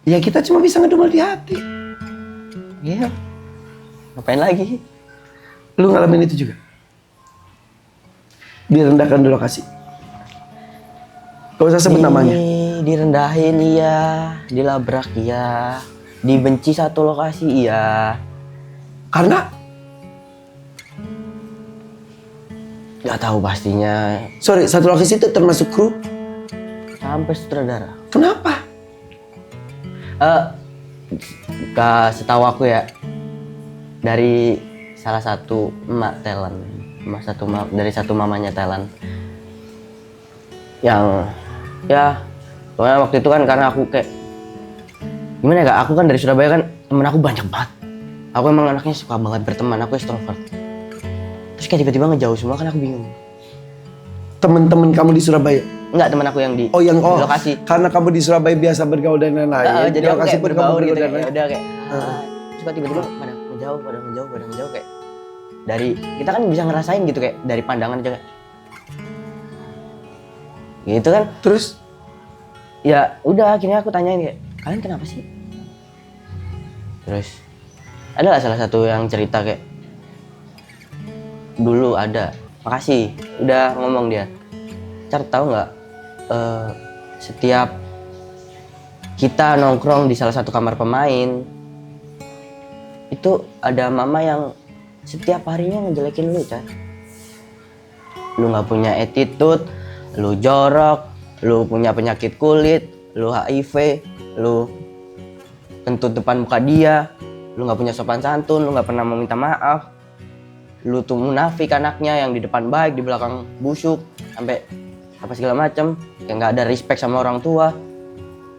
Ya kita cuma bisa ngedumel di hati. Iya. Ngapain lagi? Lu ngalamin itu juga? Direndahkan di lokasi. Gak usah sebut namanya. Direndahin iya, dilabrak iya, dibenci satu lokasi iya. Karena Gak tahu pastinya. sorry, satu lokasi itu termasuk kru. Sampai sutradara. Kenapa? Setahu aku ya, dari salah satu emak talent, dari satu mamanya talent, yang ya pokoknya waktu itu kan karena aku kayak gimana ya Kak, aku kan dari Surabaya kan temen aku banyak banget. Aku emang anaknya suka banget berteman, aku extrovert. Terus kayak tiba-tiba ngejauh semua kan aku bingung. Temen-temen kamu di Surabaya? Enggak, teman aku yang di, Oh yang di lokasi. karena kamu di Surabaya biasa bergaul dan lain-lain. Jadi di aku lokasi kayak pun kamu berbaur gitu bergaul dan kayak lain-lain. udah kayak terus kok tiba-tiba pada ngejauh kayak dari kita kan bisa ngerasain gitu kayak dari pandangan aja kayak gitu kan. Terus Ya udah akhirnya aku tanyain kayak kalian kenapa sih? Terus adalah salah satu yang cerita kayak dulu ada, makasih udah ngomong dia. Car tahu nggak setiap kita nongkrong di salah satu kamar pemain itu ada mama yang setiap harinya ngejelekin lu, Car. lu nggak punya attitude, lu jorok, lu punya penyakit kulit, lu HIV, lu kentut depan muka dia, lu nggak punya sopan santun, lu nggak pernah meminta maaf, lu tuh munafik anaknya yang di depan baik, di belakang busuk, sampai apa segala macem, kayak nggak ada respect sama orang tua,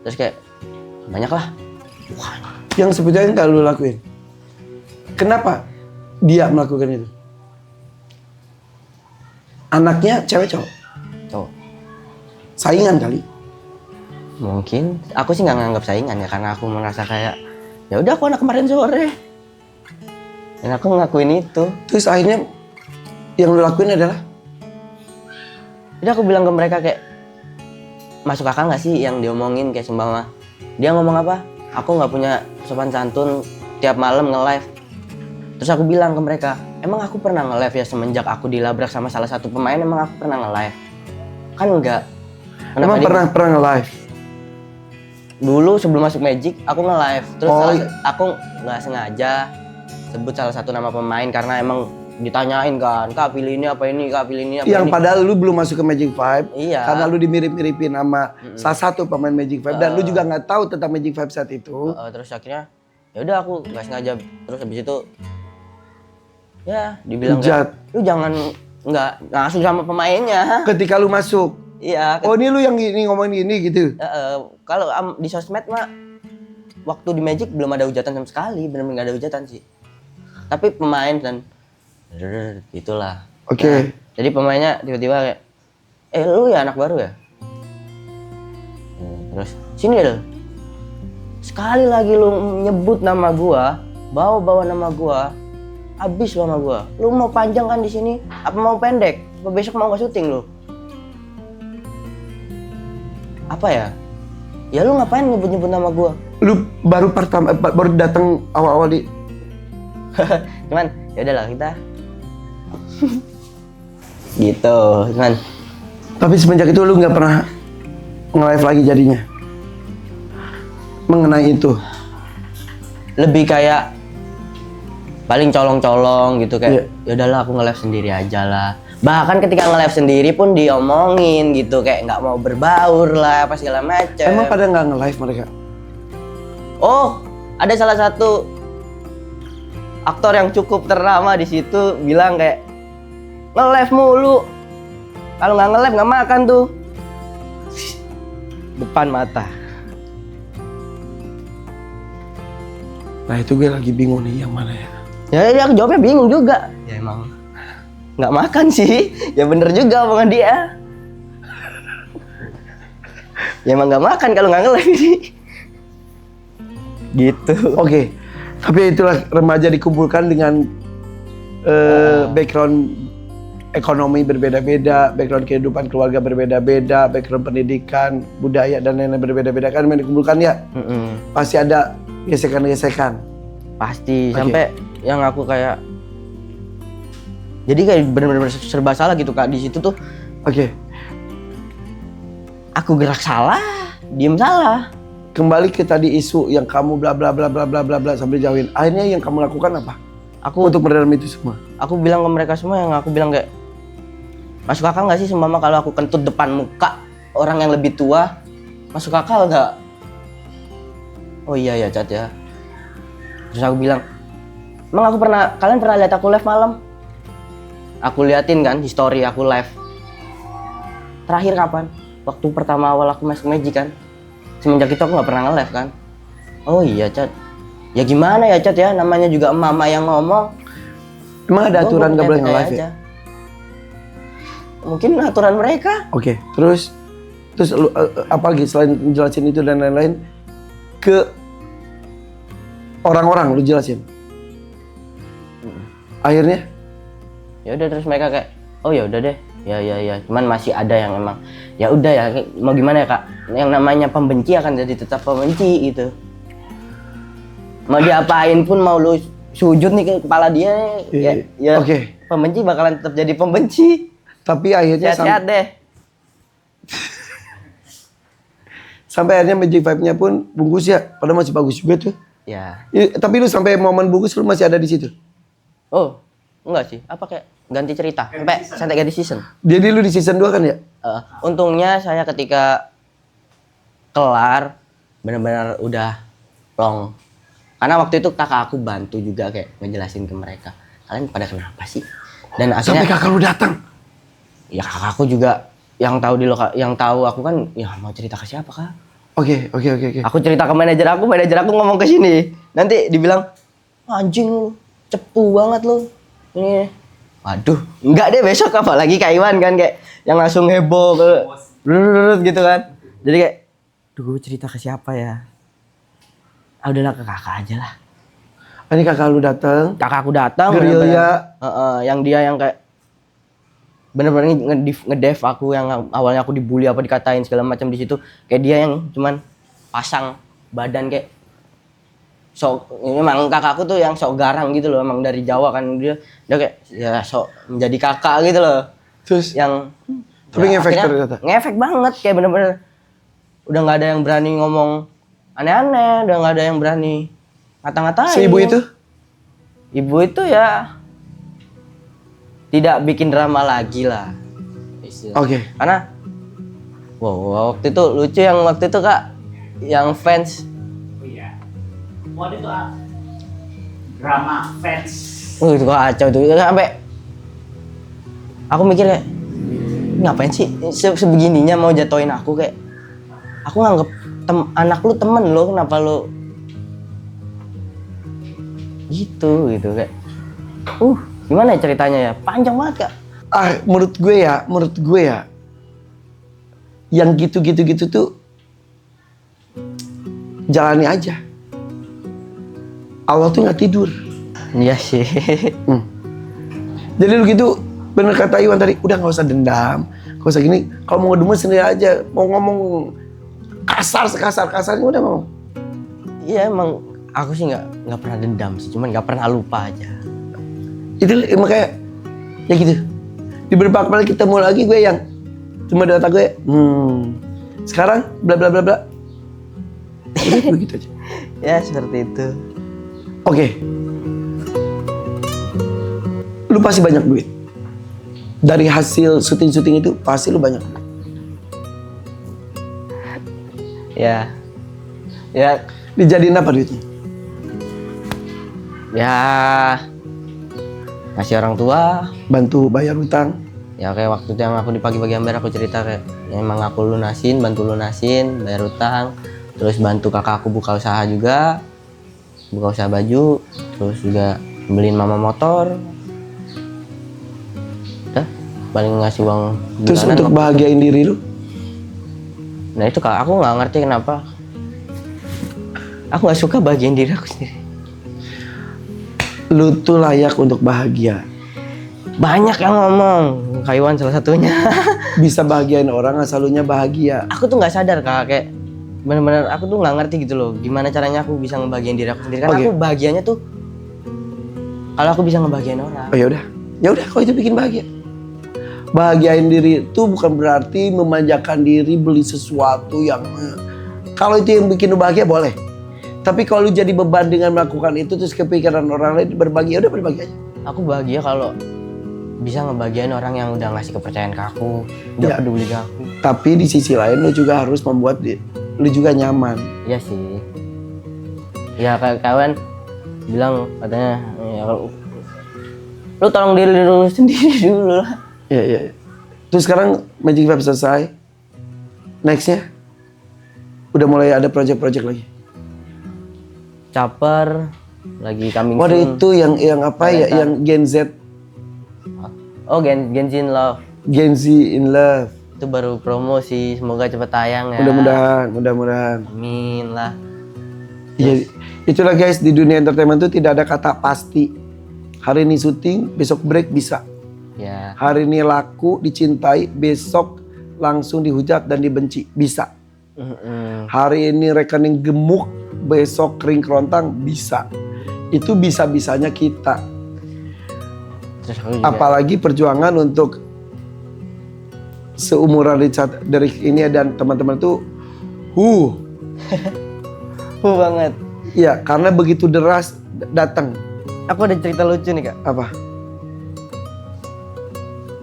terus kayak banyak lah. Yang sebetulnya nggak lu lakuin. Kenapa dia melakukan itu? Anaknya cewek cowok? Tuh, Saingan kali. mungkin aku sih nggak nganggap saingan ya, karena aku merasa kayak ya udah aku anak kemarin sore, dan aku ngakuin itu. Terus akhirnya yang lu lakuin adalah? Jadi aku bilang ke mereka kayak, masuk akal nggak sih yang diomongin, kayak seumpama dia ngomong apa, aku nggak punya sopan santun, tiap malam nge-live. Terus aku bilang ke mereka, emang aku pernah nge-live ya semenjak aku dilabrak sama salah satu pemain, emang aku pernah nge-live? Kan enggak. Kenapa Emang dia- pernah nge-live? Dulu sebelum masuk Magic aku nge-live, terus Oh, aku nggak sengaja sebut salah satu nama pemain karena emang ditanyain kan, kak pilih ini apa ini, kak pilih ini apa Yang ini. padahal lu belum masuk ke Magic 5. Iya. Karena lu dimirip-miripin sama salah satu pemain Magic 5 dan lu juga nggak tahu tentang Magic 5 saat itu. Terus akhirnya ya udah aku nggak sengaja, terus habis itu ya dibilang Hujat. kayak, lu jangan nggak langsung sama pemainnya. Ketika lu masuk, Iya. oh ini lu yang ini ngomongin ini gitu. Kalau di sosmed mah waktu di Magic belum ada hujatan sama sekali, benar-benar nggak ada hujatan sih. Tapi pemain dan gitulah. Oke. Nah, jadi pemainnya tiba-tiba kayak, lu ya anak baru ya? Terus sini Del, sekali lagi lu nyebut nama gua, bawa nama gua, habis lu sama gua. Lu mau panjang kan di sini? Apa mau pendek? Apa besok mau nggak syuting lu? Apa ya? Ya lu ngapain nyebut-nyebut nama gua? Lu baru pertama baru datang awal-awal di Cuman ya udahlah kita gitu, cuman tapi semenjak itu lu nggak pernah nge-live lagi jadinya mengenai itu. lebih kayak paling colong-colong gitu, Iya. kayak ya udahlah aku nge-live sendiri aja lah. Bahkan ketika nge-live sendiri pun diomongin gitu, kayak nggak mau berbaur lah apa segala macam. Emang pada nggak nge-live mereka? Oh, ada salah satu aktor yang cukup ternama di situ bilang kayak nge-live mulu. Kalau nggak nge-live nggak makan tuh. Depan mata. Nah itu gue lagi bingung nih yang mana ya. Ya aku jawabnya bingung juga. Ya emang nggak makan sih. Ya bener juga omongan dia. Ya emang nggak makan kalau nggak nge-live ini. Gitu. Oke, tapi itulah remaja dikumpulkan dengan background ekonomi berbeda-beda, background kehidupan keluarga berbeda-beda, background pendidikan, budaya dan lain-lain berbeda-beda kan yang dikumpulkan ya. Pasti ada gesekan-gesekan. Pasti. Oke. Sampai yang aku kayak, jadi kayak bener-bener serba salah gitu Kak. Di situ tuh Oke, aku gerak salah, diem salah. kembali ke tadi isu yang kamu bla bla bla bla bla bla bla sambil jauhin. Akhirnya yang kamu lakukan apa? Aku Untuk meredam itu semua. aku bilang ke mereka semua, yang aku bilang kayak, masuk akal nggak sih seumpama kalau aku kentut depan muka orang yang lebih tua, masuk akal nggak? Oh iya ya Cat ya. Terus aku bilang, emang kalian pernah lihat aku live malam? Aku liatin kan history aku live. Terakhir kapan? Waktu pertama awal aku masuk Magic kan. Semenjak itu aku nggak pernah nge-live kan. Oh iya Cat. Ya gimana ya Cat ya, namanya juga emak-emak yang ngomong. Emang ada Gua aturan nggak boleh percaya nge-live ya? aja. Mungkin aturan mereka. Oke, terus lu apa lagi selain jelasin itu dan lain-lain ke orang-orang lu jelasin. Akhirnya Ya udah, terus mereka kayak, oh ya udah deh. Ya. Cuman masih ada yang emang ya udah ya, mau gimana ya Kak? Yang namanya pembenci akan jadi tetap pembenci gitu. Mau diapain pun, mau lu sujud nih ke kepala dia nih, ya Oke. pembenci bakalan tetap jadi pembenci. Tapi akhirnya Sehat-sehat deh. sampai akhirnya Magic 5-nya pun bungkus ya, padahal masih bagus juga tuh. Ya. Tapi lu sampai momen bungkus lu masih ada di situ. Oh, enggak sih, apa kayak ganti cerita sampai ganti season. Jadi lu di season 2 kan ya? Untungnya saya ketika kelar benar-benar udah long. Karena waktu itu kakak aku bantu juga kayak ngejelasin ke mereka. Kalian pada kenapa sih? Dan Sampai akhirnya kakak lu datang. ya kakak aku juga yang tahu yang tahu aku kan ya mau cerita ke siapa kak? Oke. Aku cerita ke manajer aku ngomong ke sini. Nanti dibilang anjing lu, cepu banget lu. Ini. Waduh, enggak deh besok apalagi Kak Iwan kan kayak yang langsung heboh ke gitu kan. Jadi kayak duh cerita ke siapa ya? Ah udahlah ke kakak aja lah. Ini kakak lu datang. Kakak aku datang Gerilya. yang dia yang kayak bener-bener ngedev aku yang awalnya aku dibully apa dikatain segala macam di situ kayak dia yang cuman pasang badan kayak sok memang kakakku tuh yang sok garang gitu loh emang dari Jawa kan dia kayak ya sok menjadi kakak gitu loh Terus yang tapi ya, ngefek akhirnya ternyata. ngefek banget kayak bener-bener udah nggak ada yang berani ngomong aneh-aneh udah nggak ada yang berani ngata-ngatain Si ibu itu ya tidak bikin drama lagi lah istilahnya. Oke. Karena wow, waktu itu lucu yang waktu itu kak yang fans Oh iya. Waktu itu drama fans. itu kacau itu sampai aku mikir kayak ngapain sih sebegininya mau jatuhin aku kayak aku nganggep anak lu temen lo kenapa lo gitu kayak gimana ya ceritanya ya panjang banget kak. Menurut gue ya yang gitu tuh jalani aja. Allah tuh nggak tidur. Iya sih. Jadi lu gitu bener kata Iwan tadi, udah nggak usah dendam, nggak usah gini. Kalau mau ngedumel sendiri aja, mau ngomong kasarnya udah mau. Iya emang aku sih nggak pernah dendam sih, cuman nggak pernah lupa aja. Itu makanya ya gitu. Di beberapa kali kita mau lagi gue yang cuma data gue, sekarang bla bla bla bla. Udah begitu aja. Ya seperti itu. Oke. Lu pasti banyak duit. Dari hasil syuting itu pasti lu banyak duit. Ya Dijadiin apa duitnya? ya kasih orang tua. Bantu bayar utang. Ya kayak waktu itu yang aku di pagi-pagi ambil aku cerita kayak ya, emang aku bantu lunasin, bayar utang, terus bantu kakak aku buka usaha juga, buka usaha baju, terus juga beliin mama motor. Udah, paling ngasih uang bulanan. Terus untuk bahagiain diri lu? Nah itu kak, aku nggak ngerti kenapa. Aku nggak suka bahagiain diri aku sendiri. Lu tuh layak untuk bahagia. Banyak yang ngomong, Kak Iwan salah satunya. Bisa bahagiain orang asal lunya bahagia. Aku tuh nggak sadar kak, kayak bener-bener aku tuh nggak ngerti gitu loh, gimana caranya aku bisa ngebahagiain diri aku sendiri. Karena aku bahagianya tuh kalau aku bisa ngebahagiain orang. Oh ya udah, kalau itu bikin bahagia. Bahagiain diri itu bukan berarti memanjakan diri beli sesuatu yang kalau itu yang bikin lu bahagia boleh. Tapi kalau lu jadi beban dengan melakukan itu terus kepikiran orang lain berbagi, ya udah berbagi aja. Aku bahagia kalau bisa ngebahagiain orang yang udah ngasih kepercayaan ke aku, udah peduli ke aku. Tapi di sisi lain lu juga harus membuat lu juga nyaman. Iya sih. Ya kawan bilang katanya ya, lu tolong diri lu sendiri dulu lah. Iya. Terus sekarang Magic Vibe selesai. Nextnya udah mulai ada project-project lagi. Caper lagi coming Waduh soon. itu yang apa ya, yang Gen Z. Oh Gen Z in Love. Gen Z in Love. Itu baru promosi, semoga cepat tayang ya. Mudah-mudahan. Amin lah. Iya, itulah guys, di dunia entertainment itu tidak ada kata pasti. Hari ini syuting, besok break bisa. Ya. Hari ini laku, dicintai, besok langsung dihujat dan dibenci, bisa. Hari ini rekening gemuk, besok kering kerontang, bisa. Itu bisa-bisanya kita. Terus aku juga, Apalagi perjuangan untuk seumuran Richard dari ini dan teman-teman itu, banget. ya karena begitu deras datang. Aku ada cerita lucu nih kak. Apa?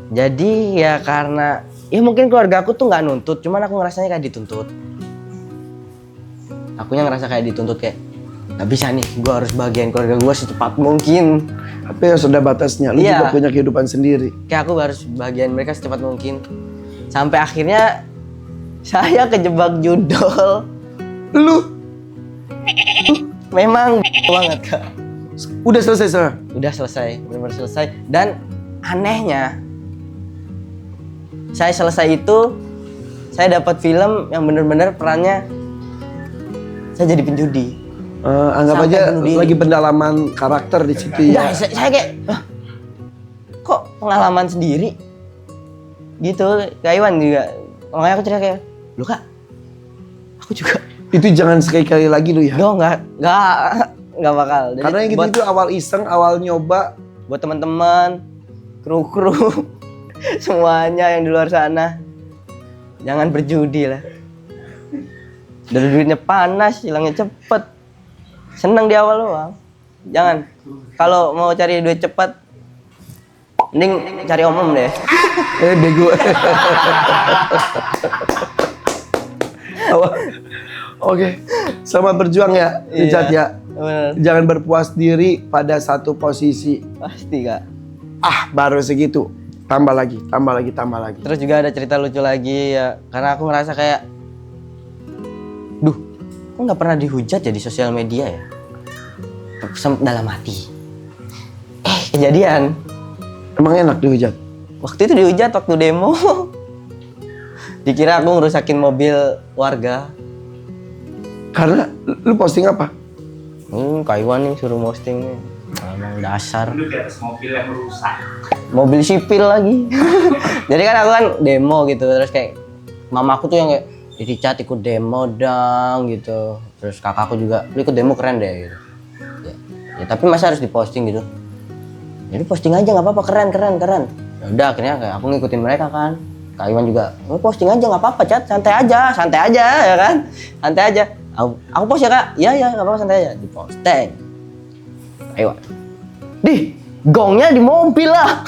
Jadi ya karena ya mungkin keluarga aku tuh nggak nuntut, cuman aku ngerasanya kayak dituntut. Akunya ngerasa kayak dituntut kayak nggak bisa nih, gue harus bagian keluarga gue secepat mungkin. Tapi ya sudah batasnya, lu Iya. juga punya kehidupan sendiri. Kayak aku harus bagian mereka secepat mungkin. Sampai akhirnya saya kejebak judol. Lu Memang banget Kak. udah selesai sir. Udah selesai, benar-benar selesai. Dan anehnya, saya selesai itu, saya dapat film yang benar-benar perannya saya jadi penjudi. Anggap Sampai aja bunuh diri. lagi pendalaman karakter di situ ya. Ya, saya kayak, "Hah, kok pengalaman sendiri? Gitu, Kak Iwan juga. Makanya aku cerita kayak, "Loh Kak, aku juga." Itu jangan sekali-kali lagi lu ya. Nggak bakal. Jadi Karena yang gitu buat, itu awal iseng, awal nyoba. buat teman-teman, kru-kru, semuanya yang di luar sana, jangan berjudi lah. Dari duitnya panas, hilangnya cepet. Seneng di awal doang. Jangan. Kalau mau cari duit cepat, mending cari om deh. Bego. Oke, selamat berjuang ya, Richard ya. Bener. Jangan berpuas diri pada satu posisi. Pasti Kak. Baru segitu. Tambah lagi, tambah lagi, tambah lagi. Terus juga ada cerita lucu lagi ya, karena aku ngerasa kayak, duh, aku nggak pernah dihujat ya di sosial media ya. Dalam hati. Kejadian. Emang enak dihujat? Waktu itu dihujat waktu demo. Dikira aku ngerusakin mobil warga. Karena lu posting apa? Kak Iwan nih suruh posting nih. Emang dasar. Lu di atas mobil yang rusak. Mobil sipil lagi. Jadi kan aku kan demo gitu, terus kayak mamaku tuh yang kayak Richard ikut demo dong gitu. Terus kakakku juga, lu ikut demo keren deh gitu. Ya tapi masa harus diposting gitu. Jadi posting aja nggak apa-apa, keren. Ya udah akhirnya kayak aku ngikutin mereka kan. Kak Iwan juga, lu posting aja nggak apa-apa Cat, santai aja ya kan, santai aja. Aku post ya Kak, iya nggak apa-apa santai aja, diposting. Ayo, gongnya di mobil lah.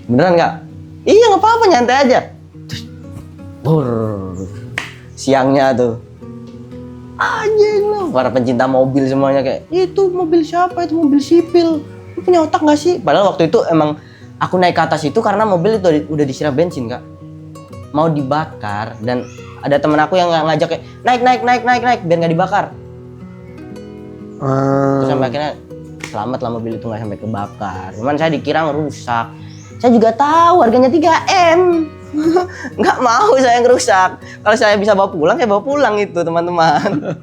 Beneran nggak? Iya nggak apa-apa, nyantai aja. Terus, siangnya tuh, anjing lo, para pencinta mobil semuanya kayak, itu mobil siapa? Itu mobil sipil. Lu punya otak nggak sih? Padahal waktu itu emang aku naik ke atas itu karena mobil itu udah disiram bensin Kak, mau dibakar, dan ada temen aku yang ngajak kayak naik biar nggak dibakar. Terus sampai akhirnya selamat lah mobil itu nggak sampai kebakar. Cuman saya dikira ngerusak. Saya juga tahu harganya 3M. Nggak mau saya ngerusak. Kalau saya bisa bawa pulang, saya bawa pulang itu teman-teman.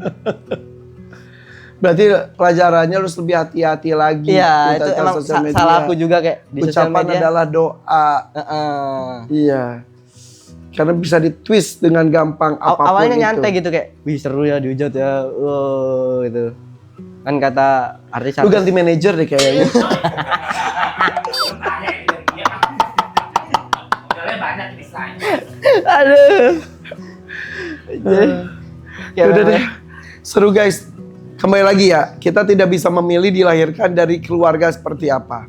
Berarti pelajarannya harus lebih hati-hati lagi. Iya, itu Tentang emang sosial media. salah aku juga kayak di sosial Ucapan media. adalah doa. Iya. Karena bisa ditwist dengan gampang apapun Awalnya itu. nyantai gitu kayak, wih seru ya dihujat ya, gitu. Kan kata artis. Lu ganti manajer deh kayaknya. Modalnya banyak desain. Aduh. Ya udah deh. Seru guys. Kembali lagi ya, kita tidak bisa memilih dilahirkan dari keluarga seperti apa.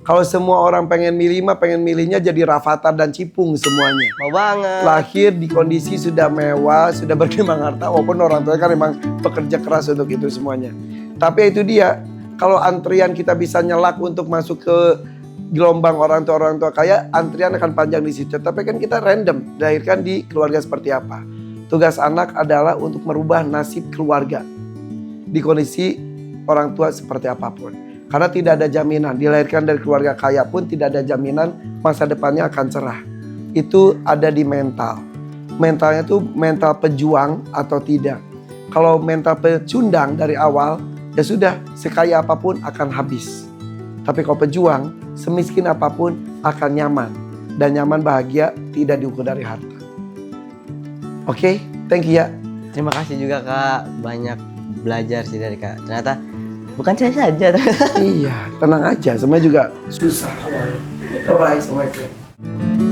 Kalau semua orang pengen milih mah pengen milihnya jadi Rafathar dan Cipung semuanya. Mau banget. Lahir di kondisi sudah mewah, sudah berkembang harta, walaupun orang tua kan memang bekerja keras untuk itu semuanya. Tapi itu dia, kalau antrian kita bisa nyelak untuk masuk ke gelombang orang tua kaya, antrian akan panjang di situ. Tapi kan kita random, dilahirkan di keluarga seperti apa. Tugas anak adalah untuk merubah nasib keluarga di kondisi orang tua seperti apapun. Karena tidak ada jaminan, dilahirkan dari keluarga kaya pun tidak ada jaminan masa depannya akan cerah. Itu ada di mental. Mentalnya tuh mental pejuang atau tidak. Kalau mental pecundang dari awal, ya sudah, sekaya apapun akan habis. Tapi kalau pejuang, semiskin apapun akan nyaman. Dan nyaman bahagia tidak diukur dari harta. Oke, thank you ya. Terima kasih juga Kak, banyak belajar sih dari Kak. Ternyata bukan saya saja. Iya, tenang aja, semuanya juga susah. Bye-bye, Assalamualaikum.